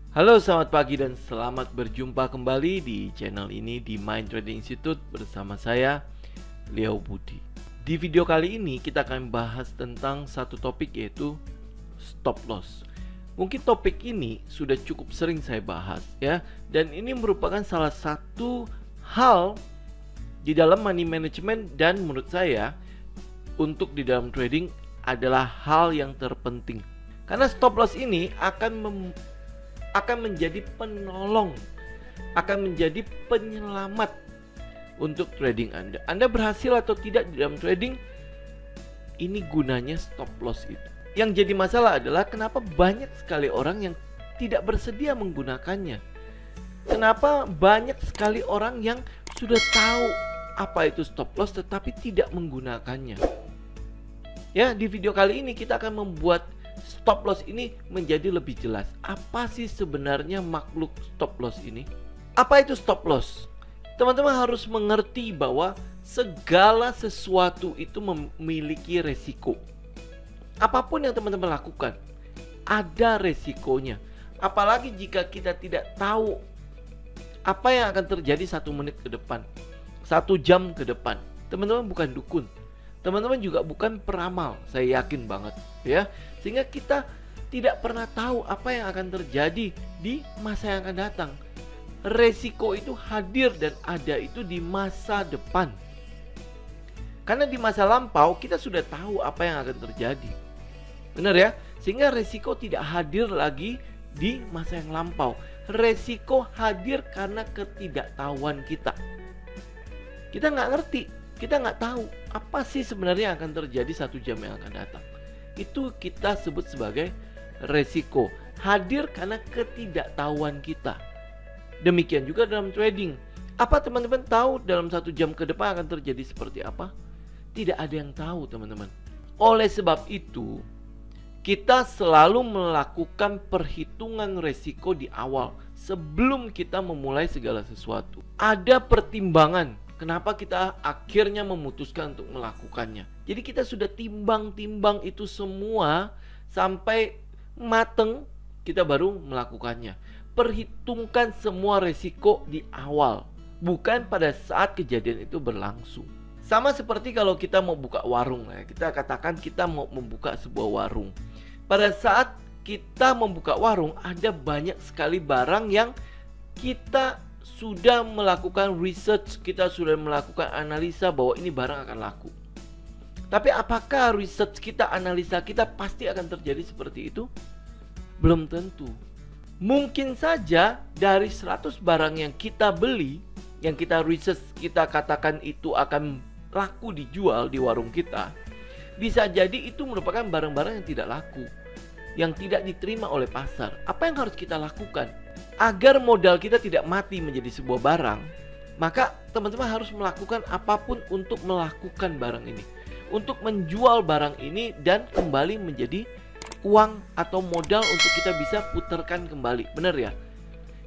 Halo, selamat pagi dan selamat berjumpa kembali di channel ini di Mind Trading Institute bersama saya, Leo Budi. Di video kali ini kita akan bahas tentang satu topik yaitu stop loss. Mungkin topik ini sudah cukup sering saya bahas ya, dan ini merupakan salah satu hal di dalam money management dan menurut saya untuk di dalam trading adalah hal yang terpenting. Karena stop loss ini akan menjadi penolong, akan menjadi penyelamat untuk trading Anda. Anda berhasil atau tidak di dalam trading, ini gunanya stop loss itu. Yang jadi masalah adalah kenapa banyak sekali orang yang tidak bersedia menggunakannya. Kenapa banyak sekali orang yang sudah tahu apa itu stop loss tetapi tidak menggunakannya. Ya, di video kali ini kita akan membuat stop loss ini menjadi lebih jelas. Apa sih sebenarnya makhluk stop loss ini? Apa itu stop loss? Teman-teman harus mengerti bahwa segala sesuatu itu memiliki resiko. Apapun yang teman-teman lakukan, ada resikonya. Apalagi jika kita tidak tahu apa yang akan terjadi 1 menit ke depan, 1 jam ke depan. Teman-teman bukan dukun, teman-teman juga bukan peramal, saya yakin banget ya. Sehingga kita tidak pernah tahu apa yang akan terjadi di masa yang akan datang. Resiko itu hadir dan ada itu di masa depan. Karena di masa lampau kita sudah tahu apa yang akan terjadi. Benar ya? Sehingga resiko tidak hadir lagi di masa yang lampau. Resiko hadir karena ketidaktahuan kita. Kita nggak ngerti, kita nggak tahu apa sih sebenarnya yang akan terjadi 1 jam yang akan datang. Itu kita sebut sebagai resiko. Hadir karena ketidaktahuan kita. Demikian juga dalam trading. Apa teman-teman tahu dalam 1 jam ke depan akan terjadi seperti apa? Tidak ada yang tahu, teman-teman. Oleh sebab itu, kita selalu melakukan perhitungan resiko di awal sebelum kita memulai segala sesuatu. Ada pertimbangan kenapa kita akhirnya memutuskan untuk melakukannya. Jadi kita sudah timbang-timbang itu semua sampai mateng, kita baru melakukannya. Perhitungkan semua resiko di awal, bukan pada saat kejadian itu berlangsung. Sama seperti kalau kita mau buka warung ya. Kita katakan kita mau membuka sebuah warung. Pada saat kita membuka warung, ada banyak sekali barang yang kita sudah melakukan research, kita sudah melakukan analisa bahwa ini barang akan laku. Tapi apakah research kita, analisa kita pasti akan terjadi seperti itu? Belum tentu. Mungkin saja dari 100 barang yang kita beli, yang kita research, kita katakan itu akan laku dijual di warung kita, bisa jadi itu merupakan barang-barang yang tidak laku, yang tidak diterima oleh pasar. Apa yang harus kita lakukan? Agar modal kita tidak mati menjadi sebuah barang, maka teman-teman harus melakukan apapun untuk melakukan barang ini, untuk menjual barang ini dan kembali menjadi uang atau modal untuk kita bisa putarkan kembali. Benar ya?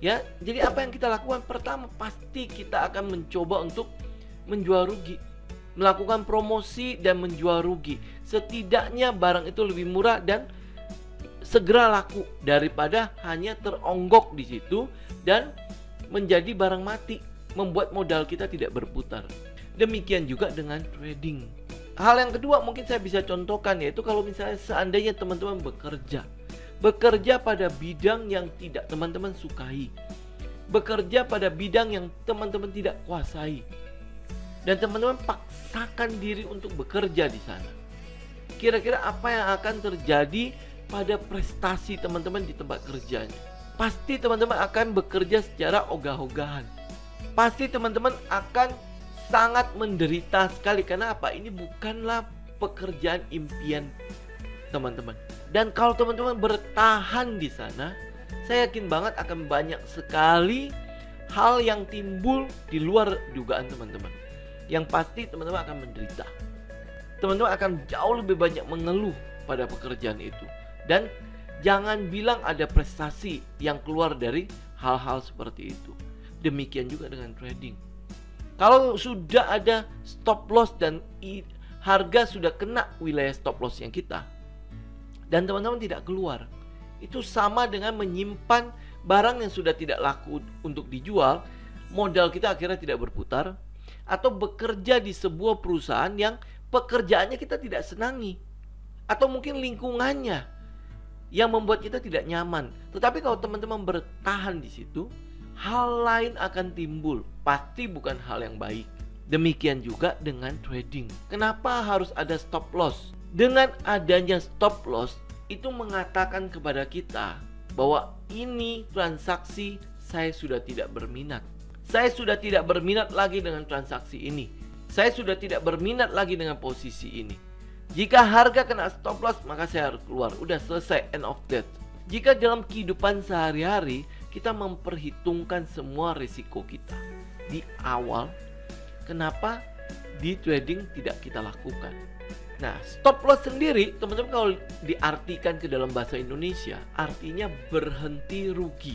Ya, jadi apa yang kita lakukan? Pertama, pasti kita akan mencoba untuk menjual rugi, melakukan promosi dan menjual rugi. Setidaknya barang itu lebih murah dan segera laku daripada hanya teronggok di situ dan menjadi barang mati, membuat modal kita tidak berputar. Demikian juga dengan trading. Hal yang kedua mungkin saya bisa contohkan, yaitu kalau misalnya seandainya teman-teman bekerja pada bidang yang tidak teman-teman sukai, bekerja pada bidang yang teman-teman tidak kuasai, dan teman-teman paksakan diri untuk bekerja di sana. Kira-kira apa yang akan terjadi pada prestasi teman-teman di tempat kerjanya? Pasti teman-teman akan bekerja secara ogah-ogahan. Pasti teman-teman akan sangat menderita sekali. Karena apa? Ini bukanlah pekerjaan impian teman-teman. Dan kalau teman-teman bertahan di sana, saya yakin banget akan banyak sekali hal yang timbul di luar dugaan teman-teman. Yang pasti teman-teman akan menderita. Teman-teman akan jauh lebih banyak mengeluh pada pekerjaan itu. Dan jangan bilang ada prestasi yang keluar dari hal-hal seperti itu. Demikian juga dengan trading. Kalau sudah ada stop loss dan harga sudah kena wilayah stop loss yang kita, dan teman-teman tidak keluar, itu sama dengan menyimpan barang yang sudah tidak laku untuk dijual, modal kita akhirnya tidak berputar, atau bekerja di sebuah perusahaan yang pekerjaannya kita tidak senangi, atau mungkin lingkungannya yang membuat kita tidak nyaman. Tetapi kalau teman-teman bertahan di situ, hal lain akan timbul, pasti bukan hal yang baik. Demikian juga dengan trading. Kenapa harus ada stop loss? Dengan adanya stop loss, itu mengatakan kepada kita bahwa ini transaksi saya sudah tidak berminat. Saya sudah tidak berminat lagi dengan transaksi ini. Saya sudah tidak berminat lagi dengan posisi ini. Jika harga kena stop loss, maka saya harus keluar. Udah selesai, end of that. Jika dalam kehidupan sehari-hari kita memperhitungkan semua risiko kita di awal, kenapa di trading tidak kita lakukan? Nah, stop loss sendiri, teman-teman, kalau diartikan ke dalam bahasa Indonesia, artinya berhenti rugi.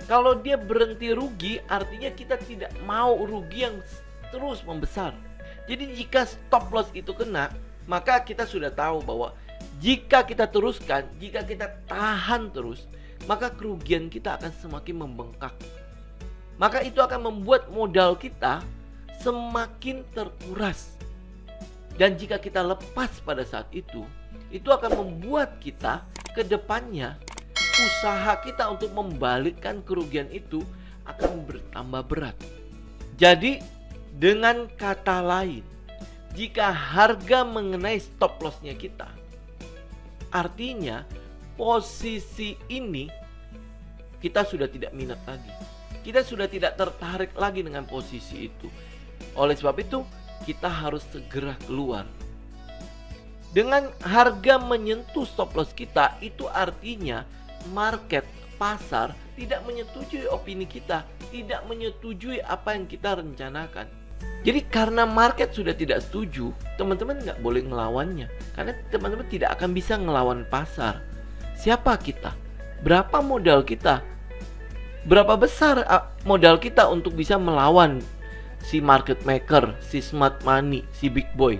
Kalau dia berhenti rugi, artinya kita tidak mau rugi yang terus membesar. Jadi jika stop loss itu kena, maka kita sudah tahu bahwa jika kita teruskan, jika kita tahan terus, maka kerugian kita akan semakin membengkak. Maka itu akan membuat modal kita semakin terkuras. Dan jika kita lepas pada saat itu akan membuat kita ke depannya, usaha kita untuk membalikkan kerugian itu akan bertambah berat. Jadi dengan kata lain, jika harga mengenai stop lossnya kita, artinya posisi ini kita sudah tidak minat lagi. Kita sudah tidak tertarik lagi dengan posisi itu. Oleh sebab itu, kita harus segera keluar. Dengan harga menyentuh stop loss kita, itu artinya market, pasar tidak menyetujui opini kita, tidak menyetujui apa yang kita rencanakan. Jadi karena market sudah tidak setuju, teman-teman nggak boleh ngelawannya, karena teman-teman tidak akan bisa ngelawan pasar. Siapa kita? Berapa modal kita? Berapa besar modal kita untuk bisa melawan si market maker, si smart money, si big boy?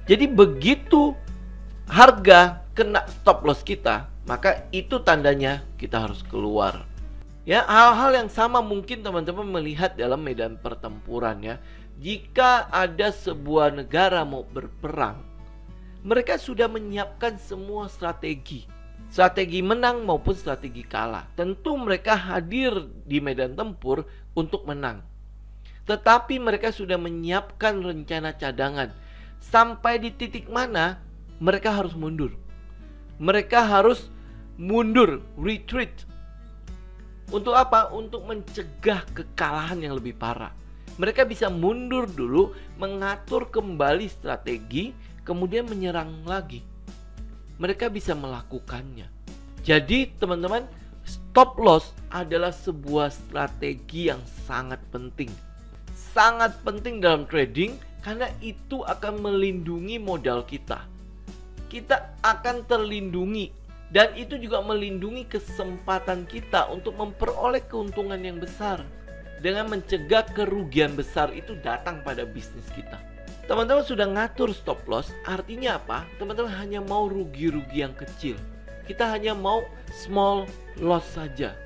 Jadi begitu harga kena stop loss kita, maka itu tandanya kita harus keluar. Ya, hal-hal yang sama mungkin teman-teman melihat dalam medan pertempuran ya. Jika ada sebuah negara mau berperang, mereka sudah menyiapkan semua strategi. Strategi menang maupun strategi kalah. Tentu mereka hadir di medan tempur untuk menang. Tetapi mereka sudah menyiapkan rencana cadangan. Sampai di titik mana mereka harus mundur. Mereka harus mundur, retreat. Untuk apa? Untuk mencegah kekalahan yang lebih parah. Mereka bisa mundur dulu, mengatur kembali strategi, kemudian menyerang lagi. Mereka bisa melakukannya. Jadi teman-teman, stop loss adalah sebuah strategi yang sangat penting. Sangat penting dalam trading, karena itu akan melindungi modal kita. Kita akan terlindungi, dan itu juga melindungi kesempatan kita untuk memperoleh keuntungan yang besar, dengan mencegah kerugian besar itu datang pada bisnis kita. Teman-teman sudah ngatur stop loss, artinya apa? Teman-teman hanya mau rugi-rugi yang kecil. Kita hanya mau small loss saja.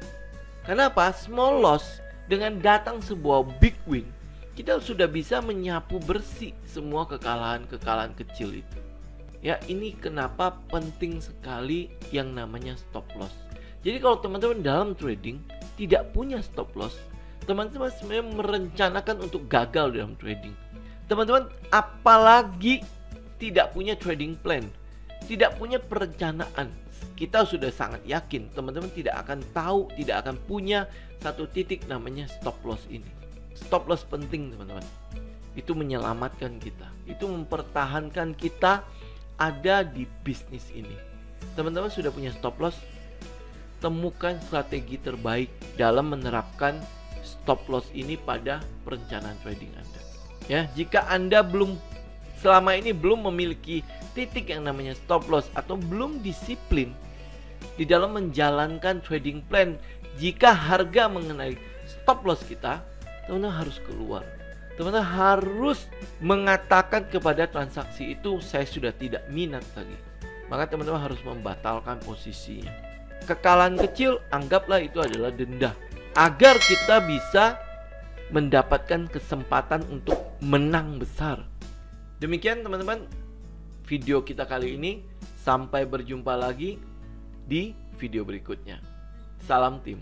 Kenapa? Small loss dengan datang sebuah big win, kita sudah bisa menyapu bersih semua kekalahan-kekalahan kecil itu. Ya, ini kenapa penting sekali yang namanya stop loss. Jadi kalau teman-teman dalam trading tidak punya stop loss, teman-teman sebenarnya merencanakan untuk gagal dalam trading. Teman-teman apalagi tidak punya trading plan, tidak punya perencanaan, kita sudah sangat yakin teman-teman tidak akan tahu, tidak akan punya satu titik namanya stop loss ini. Stop loss penting teman-teman. Itu menyelamatkan kita, itu mempertahankan kita ada di bisnis ini. Teman-teman sudah punya stop loss, temukan strategi terbaik dalam menerapkan stop loss ini pada perencanaan trading Anda. Ya, jika Anda selama ini belum memiliki titik yang namanya stop loss atau belum disiplin di dalam menjalankan trading plan, jika harga mengenai stop loss kita, teman-teman harus keluar. Teman-teman harus mengatakan kepada transaksi itu, saya sudah tidak minat lagi. Maka teman-teman harus membatalkan posisinya. kekalahan kecil anggaplah itu adalah denda, agar kita bisa mendapatkan kesempatan untuk menang besar. Demikian teman-teman video kita kali ini. Sampai berjumpa lagi di video berikutnya. Salam tim.